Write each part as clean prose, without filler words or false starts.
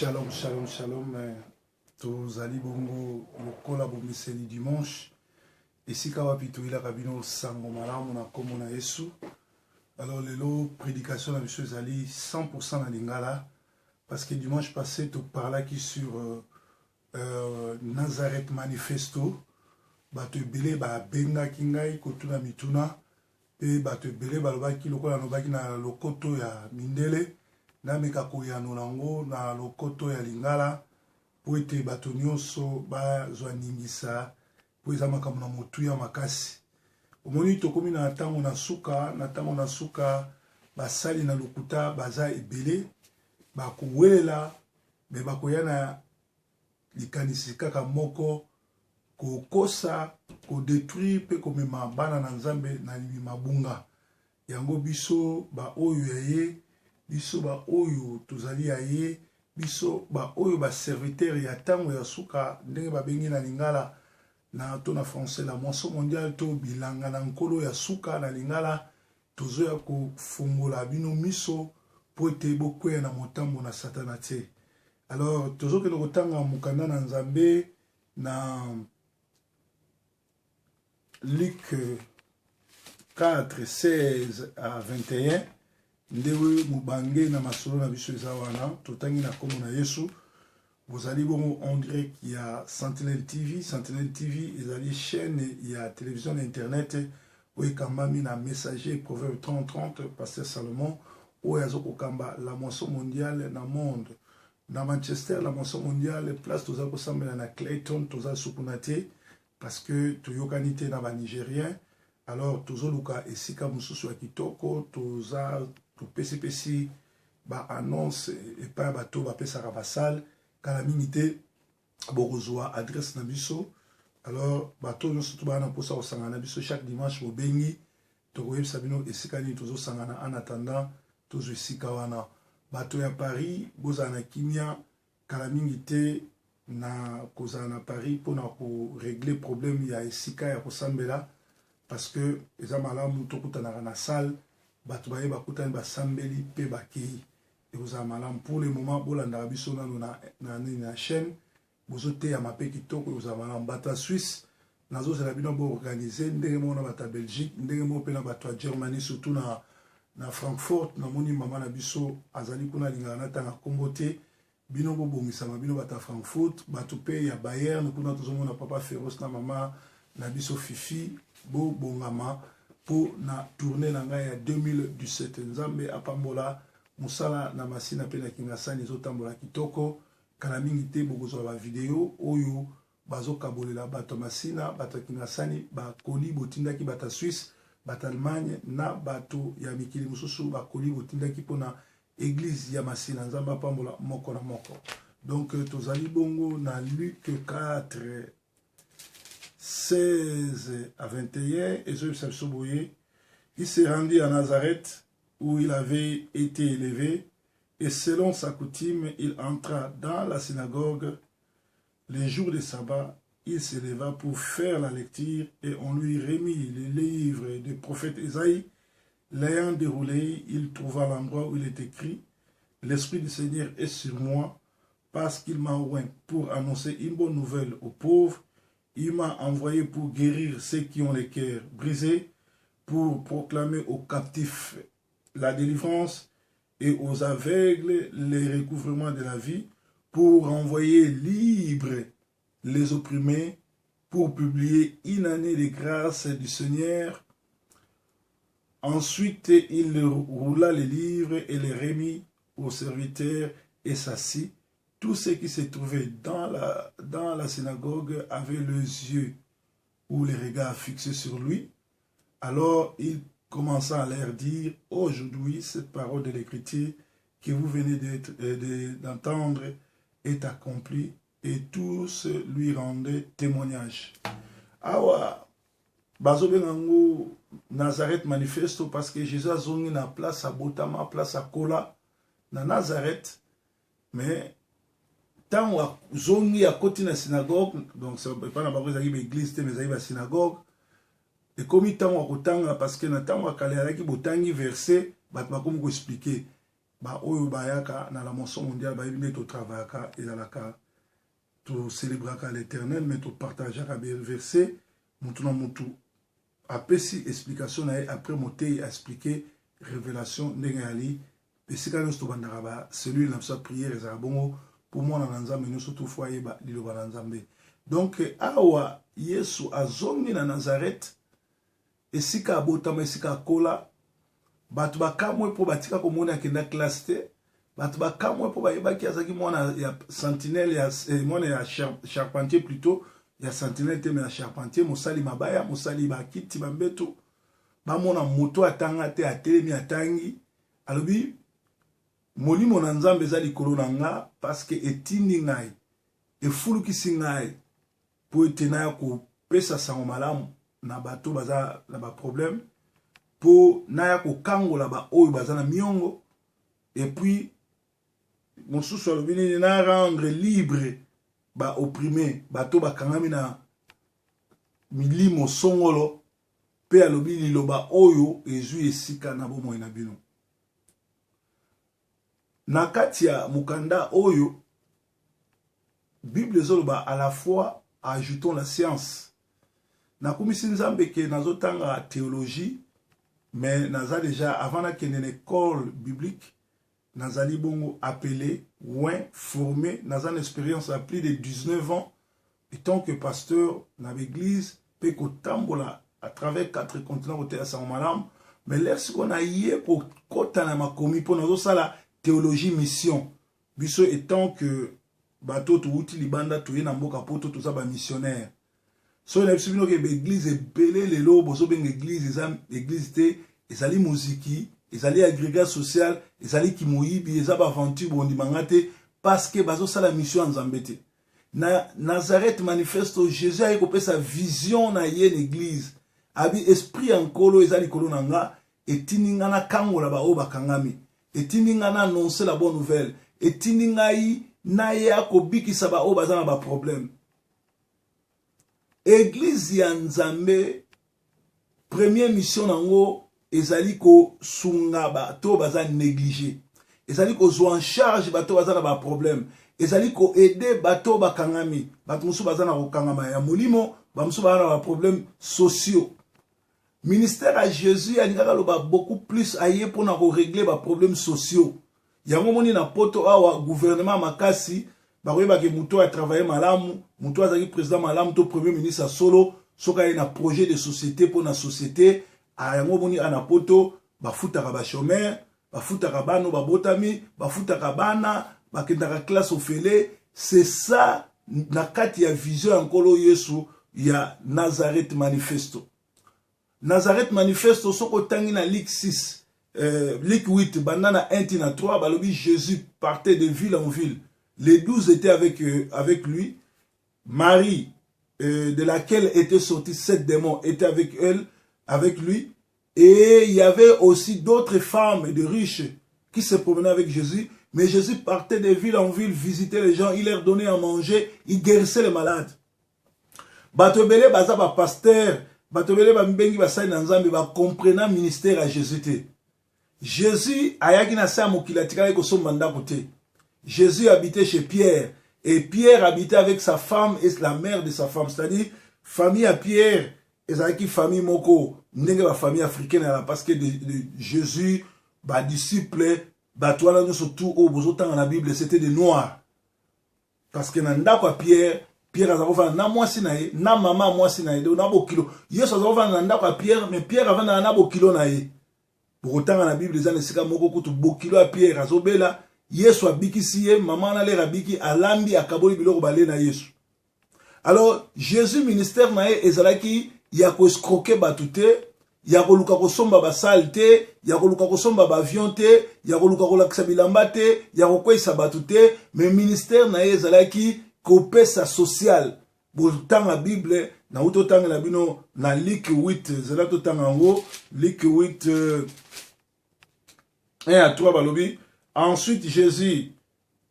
Shalom, shalom, shalom. Tozali bongo lokola bomiseli dimanche. Esika wapito ila kabino sango malamu na komo na Yesu. Alors lelo prédication na monsieur Zali 100% na lingala parce que dimanche passé tu parlais qui sur Nazareth manifesto. Bato ebele ba benga kingai kotuna mituna pe bato ebele balobaki lokola nobaki na lokoto ya mindele. Na meka koyano nango na lokoto ya lingala po ete bato nyonso bazwa ningisa po eza makambo na motu ya makasi. Omoni tokomi na ntango na suka basali na lokuta baza ebele bakowelela me bakoya na likanisi kaka moko kokosa kodétruire pe komema bana na nzambe na mabunga yango biso ba oyo yaye biso ba oyo tozali aye biso ba oyo ba serviteur ya tango ya suka ndenge babengi na lingala na to na français la moisson mondiale to bilanga na nkolo ya suka na lingala tozo ya kofungola bino miso po ete bokwea na motambo na satana te. Alors tozo ke lokotanga mukanda na nzambe na Luc 4, 16 à 21 ndewe mubange na masolo na biso ezawana totangi na komo na Yesu. Vous allez bon en direct il y a Sentinelle TV ezali chaîne il y a télévision internet où ekambami na messager proverbe 30 pasteur Salomon où yazoko kamba la moisson mondiale na monde na Manchester la moisson mondiale place toza ko sambela na Clayton toza sukunate parce que toyokanite na ba Nigérien. Alors tozoluka esika mususu ya kitoko toza topesi ba annonce et pas bato ba pesa rabasal kala minité bokozwa adresse na biso. Alors bato nyonso to bana posa osanga na biso chaque dimanche bobengi tokoyebisa bino esika ni tozo sangana en attendant tozo esika wana bato ya Paris boza na kimia kala minité na kozala na Paris pona ko régler problème ya esika ya kosambela parce que eza malamu tokutanaka na salle bato baye bakutani basambeli pe bakei eza malamu. Pour le moment bolandaka biso nano na chaîne bozoteya mape kitoko eza malamu. Bato ya Suisse nazozela bino boorganize ndenge moko na bato ya Belgique ndenge moko mpe na bato ya Germanie surtout na Francfort namoni mama na biso azali kuna alingaka natanga kombo te bino bobongisama bino bato ya Francfort bato pe ya Bayern kuna tozomona papa Féroce na mama na biso Fifi bo bongama pour na tournée na ngai ya 2017 nzambe apambola musala na masina pe na kingasani ezotambola kitoko kala mingi te bokozwa ba video oyo bazokabolela bato masina bato kingasani bakoli botindaki bato Suisse bato Allemagne na bato ya mikili mususu bakoli botindaki mpona église ya masina nzambe apambola moko na moko. Donc tozali bongo na Luc 4 16 à 21 et il s'est rendu à Nazareth où il avait été élevé et selon sa coutume il entra dans la synagogue les jours de sabbat. Il se leva pour faire la lecture et on lui remit le livre du prophète Isaïe. L'ayant déroulé, il trouva l'endroit où il est écrit « L'Esprit du Seigneur est sur moi parce qu'il m'a oint pour annoncer une bonne nouvelle aux pauvres. Il m'a envoyé pour guérir ceux qui ont les cœurs brisés, pour proclamer aux captifs la délivrance et aux aveugles le recouvrement de la vie, pour envoyer libres les opprimés, pour publier une année de grâce du Seigneur. » Ensuite, il roula les livres et les remit aux serviteurs et s'assit. Tous ceux qui se trouvaient dans la synagogue avaient les yeux ou les regards fixés sur lui. Alors il commença à leur dire « Aujourd'hui, cette parole de l'Écriture que vous venez d'entendre est accomplie. » Et tous lui rendaient témoignage. Awa, bazobengango Nazareth manifesto parce que Jésus a zongi na place à Botama, place à Kola, na Nazareth, mais tant wa zongi à côté na synagogue, donc ça peut pas na bako zaki l'église te mais zaki ba synagogue, et comme tant wa kotanga parce que na tant wa kale alaki botangi verset, bat ba comme ko expliquer ba oyo bayaka na la moisson mondiale ba yebine to travaillaka ezalaka to célébraka l'éternel mais to partageaka bien verset mutu na mutu apesi explication na ye après motei expliquer révélation ndenge yali esika nyonso tobandaka ba celui na biso prière ezala bongo pour mwana na nzambe nyonso toutefois yeba liloba na nzambe. Donc awa Yesu azongi na Nazareth esika abotama esika akola bato bakamwe po batika komona akenda classe te bato bakamwe po bayebaki azaki mwana ya sentinelle ya mwana ya charpentier plutôt ya sentinelle te mais ya charpentier mosali mabaya mosali bakiti bambeto bamona moto atanga te atelemi atangi alobi molimo na nzambe eza likolo na nga parce que etindi ngai efulukisi ngai po ete naya kopesa sango malamu na bato baza na baproblème po naya kokangola ba oyo baza na miongo et puis mosusu alobi nini na rendre libre ba opprimé bato bakangami na milimo songolo pe alobi liloba oyo ezwi esika na bomoi na bino. Na kati ya mukanda oyo Bible ezoloba à la fois ajoutons la science. Na kumisi nzambe ke nazotanga théologie mais naza déjà avant na kende école biblique nazali bongo appelé ouin formé naza une expérience à plus de 19 ans étant que pasteur na l'église pe ko tambola à travers 4 continents côté à San Malam mais lorsqu'on a yé pour kota na makomi pour nazo sala théologie mission biso étant que bato to uti libanda to yena mboka poto to za ba missionnaire so na bisibino ke église ebele lelo bozo benga église te ezali muziki ezali agrégat social ezali kimoyibi ezaba aventure bondi mangate parce que bazo sala mission nzambe te na Nazareth manifesto Jésus a kopesa vision na ye l'église abi esprit ankolo ezali kolo nanga etininga na kangola ba o bakangami etininga na annoncer la bonne nouvelle etininga yi na ya kobikisa ba o bazana ba problème. Église ya nzambe première mission nango ezali ko sunga bato baza négligé ezali ko zo en charge bato baza na ba problème ezali ko aider bato bakangami bato musu baza na kokangama ya molimo ba musu baza na ba problème sociaux. Ministère à Jésus alingaka loba beaucoup plus aye pour na ko régler ba problèmes sociaux. Yango moni na poto awa gouvernement makasi bakoyeba ke muto a travaillé malamu muto azaki président malamu to premier ministre solo soka na projet de société pour na société a yango moni ana poto bafutaka ba chômeur bafutaka bano babotami bafutaka bana bakendaka classe ofele. C'est ça na kati ya vision ankolo Yesu ya Nazareth manifesto. Nazareth manifesto soko tangi na Luc 6 Luc 8 banana 1 na 3 balobi Jésus partait de ville en ville. Les 12 étaient avec lui. Marie de laquelle étaient sortis 7 démons était avec lui. Et il y avait aussi d'autres femmes et de riches qui se promenaient avec Jésus. Mais Jésus partait de ville en ville, visitait les gens, il leur donnait à manger, il guérissait les malades. Batobele baza ba pasteur, batobele ba mbengi basai na nzambe ba comprenant ministère à Jésus. Jésus ayaki na sa mokila tikala ko somba ndako te. Jésus habitait chez Pierre et Pierre habitait avec sa femme et la mère de sa femme, c'est-à-dire famille à Pierre ezaki famille moko ndenge ba famille africaine là parce que de Jésus ba disciple ba toala no surtout au bozotanga na Bible c'était des noirs parce que na ndako à Pierre azakova na mwasi na ye na mama mwasi na ye na bokilo Yesu azakova na ndako à Pierre mais Pierre avana na bokilo na ye bokotanga na Bible ezana sika moko kutu bokilo à Pierre azobela Yesu abikisi ye maman na le rabiki alambi akaboli biloko bale na Yesu. Alors Jésus ministère na ye ezalaki ya ko escroquer batute ya ko luka ko somba ba salte ya ko luka ko somba ba avion te ya ko luka ko lakisa bilamba te ya ko kwesa batute mais ministère na ye ezalaki ko pesa social botanga Bible na utotanga na bino na Luc 8 zela totanga ngo Luc 8 1 à 3 balobi. Ensuite, Jésus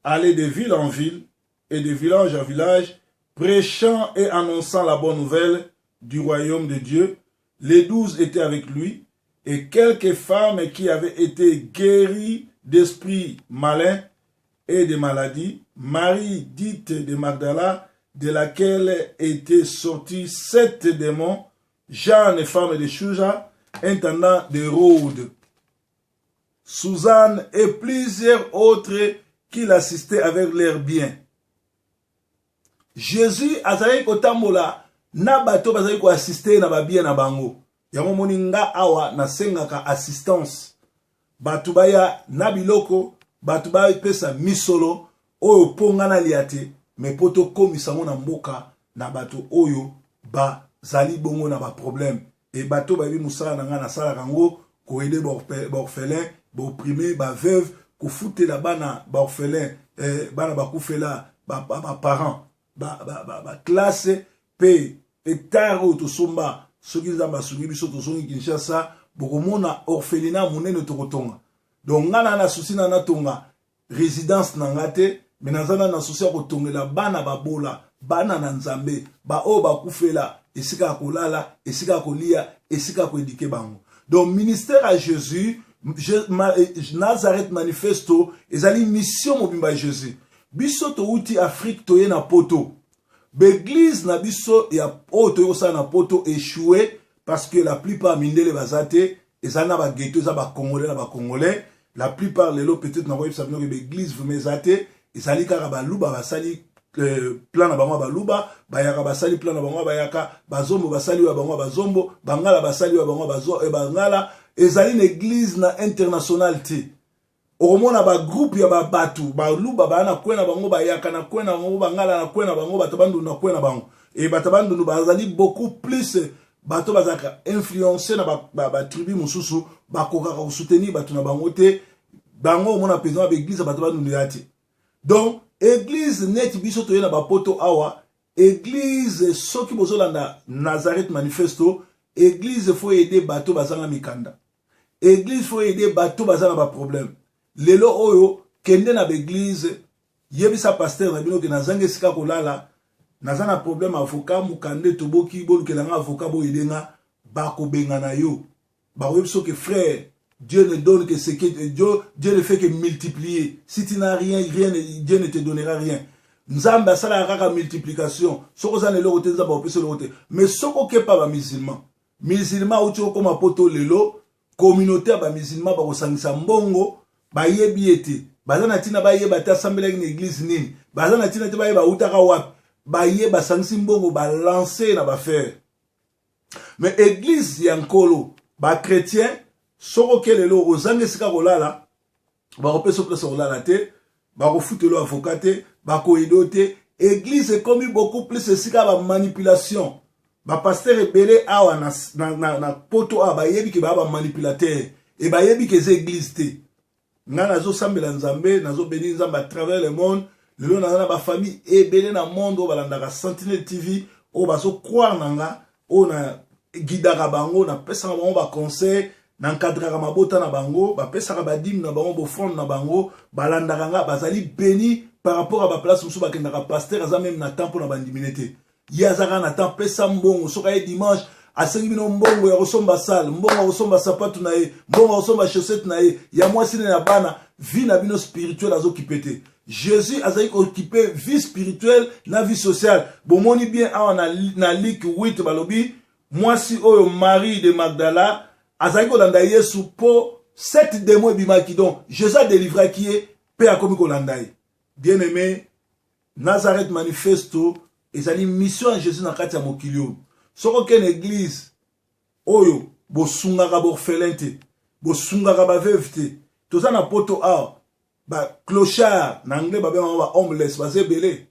allait de ville en ville et de village en village, prêchant et annonçant la bonne nouvelle du royaume de Dieu. Les 12 étaient avec lui et quelques femmes qui avaient été guéries d'esprits malins et de maladies, Marie dite de Magdala, de laquelle étaient sortis 7 démons, Jeanne, femme de Chouja, intendant de Rhodes, Suzanne et plusieurs autres qui l'assistaient avec leurs biens. Jésus azali kotambola na bato bazali ko assister na ba bien na bango. Yango moninga awa na sengaka assistance. Batu baya na biloko, batu baya pesa misolo oyo pongana liate, me poto komisa na mboka na bato oyo ba zali bongo na ba problème. Et bato ba bi musala na nga na sala kango ko aider ba orphelin, ba opprimer, ba veuve, ko fouter la bana ba orphelin, bana ba kufela ba parents. Ba classe pe etaro to somba soki nzamba soki biso to songi Kinshasa bokomona orphelinat monene to kotonga donc ngana na souci na tonga résidence na ngate mais nazana na souci ko tongela bana babola bana na nzambe ba o ba kufela esika kolala esika kolia esika ko éduquer bango donc ministère à Jésus Nazareth manifesto ezali mission mobimba Jésus. Biso to uti Afrique to ye na poto. L'église na biso ya oto yo sa na poto échoué parce que la plupart mindele bazate ezana ba ghetto za ba congolais la plupart lelo peut-être na voyez sabino que l'église vous mezate ezali kaka ba luba basali plan na bango ba luba bayaka basali plan na bango bayaka bazombo basali wa bango bazombo bangala basali wa bango bazo bangala ezali une église na international ti. Omona ba groupe ya ba batu ba luba bana kwena bango bayaka na kwena bango bangala na kwena bango batabandu na kwena bango et batabandu bazali beaucoup plus bato bazaka influencer na ba tribu mususu bakoka ko soutenir batu na bango te bango mona président ba église batabandu yati donc église net biso to yena ba poto awa église soki bozolanda Nazareth manifesto église faut aider bato bazanga mikanda église faut aider bato bazanga ba problème. Lelo oyo kende na l'église yebisa pasteur na bino ke nazange sika kolala nazana problème avocat mukande toboki bolukelanga avocat bo idenga ba ko bengana yo ba webso que frère Dieu ne donne que ce que Dieu ne fait que multiplier si tu n'as rien Dieu ne te donnera rien nzamba sala kaka multiplication soko za lelo kote nzamba opese lokote mais soko ke pa ba musulman uti ko mapoto lelo communauté ba musulman ba ko sangisa mbongo ba yebi ete bazana tina ba yeba ta assemblée une église nini bazana tina te ba yeba utaka wapi ba yeba sangisi mbongo ba lancer na ba faire mais église ya nkolo ba chrétien soko kelelo ozange sika kolala ba kopesa place kolala te ba kofutelo avocat te ba koidote église comme beaucoup plus sika ba manipulation ba pasteur ebele awa na poto a ba yebi ke ba manipulateur et ba yebi ke église te nga nazo sambela nzambe nazo béni nzambe à travers le monde lelo na ba famille ebele na monde o balandaka Sentinelle TV o bazo croire nanga o na guidaka bango na pesa bango ba conseil na encadrera mabota na bango ba pesa ba dîme na bango bo fond na bango balandaka nga bazali béni par rapport à ba place musu ba kendaka pasteur aza même na temple na bandiminete yazaka na temps pesa mbongo soka ye dimanche asengi bino mbongo ya kosomba sale mbongo ya kosomba sapatu na ye mbongo ya kosomba chaussette na ye ya mwasi na bana vie na bino spirituelle azokipete Jésus azali occupé vie spirituelle na vie sociale bomoni bien awa na Luc 8 balobi mwasi oyo Marie de Magdala azali kolanda Yesu po 7 démons bimaki donc Jésus a délivré qui est pe akomi kolanda ye bien aimé Nazareth manifesto ezali mission à Jésus na kati ya mokili soko ken église oyo bosungaka borphelin te bosungaka ba veuve te toza na poto a ba clochard na anglais babengaka ba homeless bazebele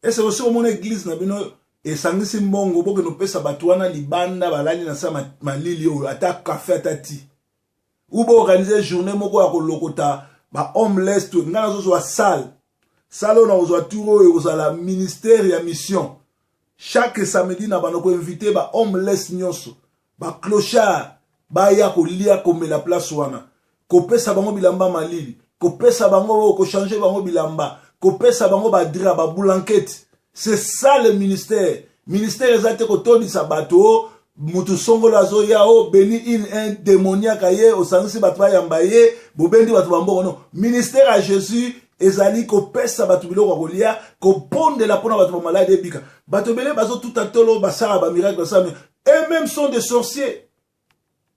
ese aussi omona église na bino esangisi mbongo boke nopesa bato wana libanda balali na sa malili oyo ata café ata ti ubo organiser journée moko ya kolokota ba homeless to ngana zozwa salle na ozwa turo oyo ozala ministère ya mission. Chaque samedi na banoko invité ba homeless nyonso ba clochard ba ya ko lia ko la place wana ko pesa bango bilamba malili ko pesa bango ko changer bango bilamba ko pesa bango ba dira ba blanquette c'est ça le ministère ezate ko toni sa bato mutu songolo azo ya o beni un démoniaque aye osangisi bato bayamba ye bobendi bato bambongo no ministère à Jésus ezali kopesa bato biloko kolia kobondela mpona bato bamalade ebika bato bele bazo tuta tolo basala bamiracle basala et même sont des sorciers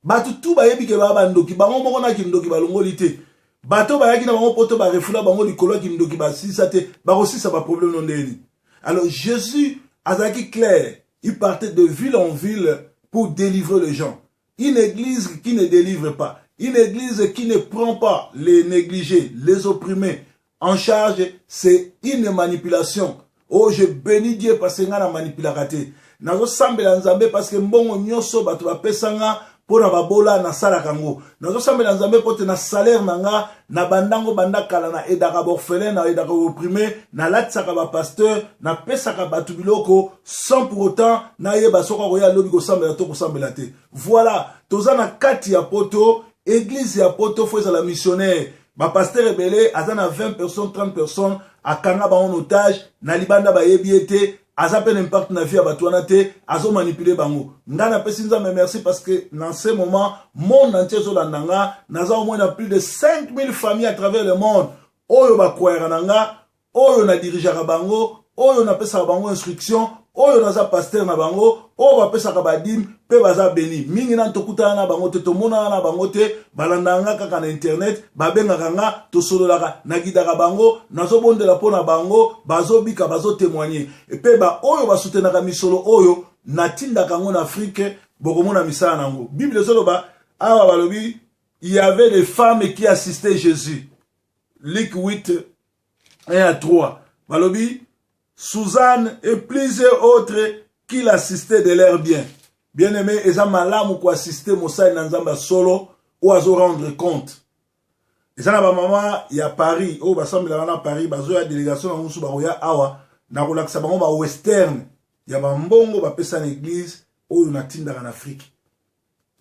bato tu bayebi ke baba ndoki bango moko na kindoki balongoli te bato bayaki na bango poto barefula bango likolo kindoki basisa te bakosisa ba problème non ndeni. Alors Jésus azalaki clair, il partait de ville en ville pour délivrer les gens. Une église qui ne délivre pas, une église qui ne prend pas les négligés, les opprimés en charge, c'est une manipulation. Oh, je bénis Dieu parce que na manipulakate. Nazo sambela nzambe parce que mbongo nyoso bato bapesanga pona babola na sala kango. Nazo sambela nzambe pote na salaire nanga na bandango bandakala na edaka borfelin na edaka opprimé na latsaka ba pasteur na pesaka batu biloko sans pour autant na yeba soko koya lobi ko sambela to ko sambela te. Voilà, tozana kati ya poto, église ya poto faut la missionnaire. Ba pasteur rebelle azana 20 personnes, 30 personnes akanga ba en otage na libanda ba yebiete azape n'impact na vie à batouana te azo manipuler bango. Ngana pesinza me merci parce que dans ce moment monde entier zo landanga naza au moins plus de 5000 familles à travers le monde. Oyo ba kwera nanga, oyo na dirigeaka bango, oyo na pesa bango instruction, oyo naza pasteur na bango, oyo ba pesa ka badim pe baza beni. Mingi na tokuta na bango te tomona na bango te balandanga kaka na internet, babenga kanga to sololaka na gidaka bango, nazo bondela pona bango, bazo bika bazo témoigner. Et pe ba oyo ba soutenaka misolo oyo na tinda kango na Afrique bokomona misala nango. Bible soloba awa balobi il y avait des femmes qui assistaient Jésus. Luc 8 1 à 3. Balobi Suzanne et plusieurs autres qui l'assistaient de leur bien. Bien-aimé, eza malamu ko assister Mosai Nanzamba solo ou azo rendre compte. Eza na ba mama ya Paris, o ba sambela na Paris, bazo ya délégation na musu ba ya awa na kolakisa bango ba western ya ba mbongo ba pesa na église oyo na tinda na Afrique.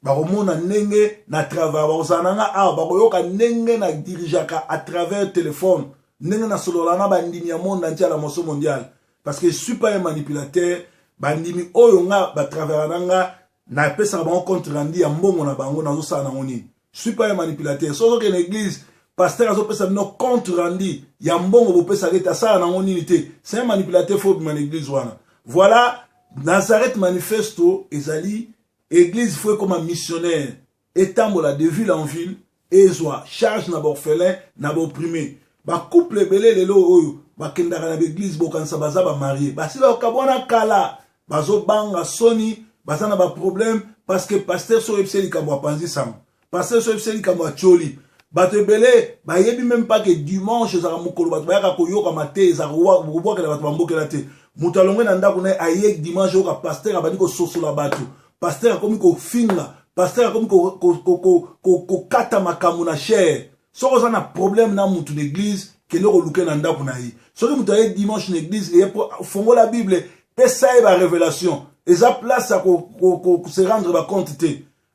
Ba komona ndenge na travail ba osananga awa ba koyoka ndenge na dirigeaka à travers téléphone. Ndenge na sololana bandimi ya monde entier la mosso mondiale parce que je suis pas un manipulateur bandimi oyo nga ba travers nanga na pesa ba compte rendu ya mbongo na bango na zo sala ngoni. Je suis pas un manipulateur so que l'église pasteur azo pesa no compte rendu ya mbongo bo pesa leta sala ngoni te. C'est un manipulateur faut dans l'église wana. Voilà Nazareth manifesto ezali église faut comme un missionnaire étambola de ville en ville et soit charge na orphelin na opprimé. Ba couple belé lelo oyo ba kendaka na l'église bokanisa baza ba marié ba sila okabona kala bazo banga soni bazana ba problème parce que pasteur so epseli kamwa panzi sam pasteur so epseli kamwa choli bato belé ba yebi même pas que dimanche za mukolo bato ba yaka koyoka maté za ruwa ke bato bambokela te mutalongwe na ndako na aye dimanche oka pasteur abandi ko sosola bato pasteur akomi ko finga pasteur akomi ko kata makamu na cher. Si on a un problème dans notre église, que nous relouquons dans ndako na yi. Si on a dimanche dans l'église, et fongo la Bible, et ça est la révélation. Et ça place à se rendre compte.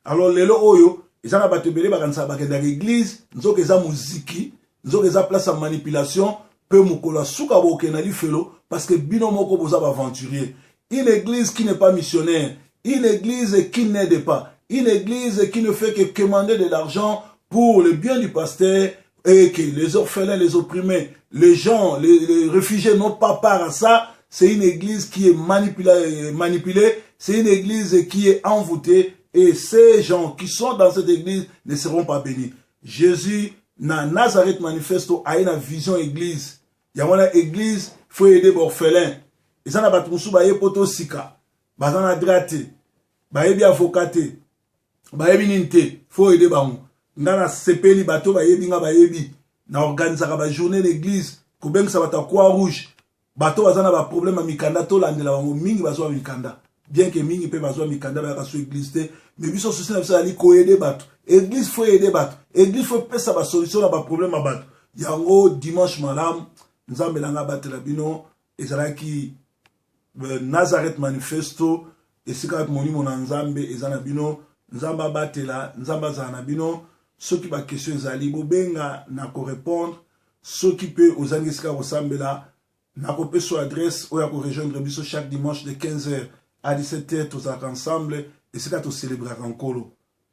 Alors les oyo, ils ont battu belé bakansa bakenda l'église, nous avons des musique, nous avons des place à manipulation, peu mukola souka boke na li felo parce que bino moko boza aventurier. Une église qui n'est pas missionnaire, une église qui n'aide pas, une église qui ne fait que commander de l'argent pour le bien du pasteur et que les orphelins, les opprimés, les gens, les réfugiés n'ont pas part à ça. C'est une église qui est manipulée, c'est une église qui est envoûtée et ces gens qui sont dans cette église ne seront pas bénis. Jésus, na Nazareth manifesto, a une vision église. Il y a une église, il faut aider les orphelins. Et ça n'a pas tout ba poto sika, ba na drate, ba yebi avocaté, ba yebi ninte, faut aider bango. Ndana sepeli bato ba yebi nga ba yebi na organisaka ba journée l'église kubengisa bata croix rouge bato bazana ba problème mikanda to landela bango mingi bazwa mikanda bien que mingi pe bazwa mikanda ba ka so église te mais biso souci na biso ali ko aider bato église faut aider bato église faut pesa ba solution na ba problème ba bato yango dimanche malam nzambe langa batela bino ezalaki Nazareth manifesto esika monimo na nzambe ezana bino nzamba batela nzamba zana bino. Ceux qui va question zali bobenga na ko répondre ceux qui peut aux angisika resembler na ko pe sur adresse ou ya ko rejoindre biso chaque dimanche de 15h à 17h tous ensemble esika to célébraka nkolo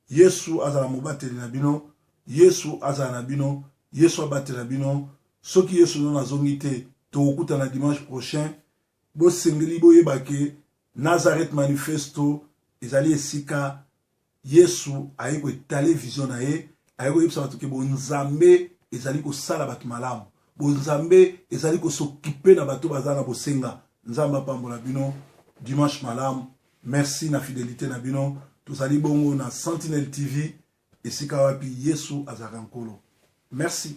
yesu azala mobateli na bino yesu azala na bino yesu abatela bino soki yesu non azongi te tokokutana dimanche prochain bosengeli boyeba ke Nazareth manifesto ezali esika yesu aye koetale vision na ye aye koyebisa bato ke bonzambe ezali kosala bato malamu bonzambe ezali kosokipe na bato baza na bosenga nzambe apambola bino dimanche malamu merci na fidélité na bino tozali bongo na Sentinelle TV esika wapi yesu azalaka nkolo merci.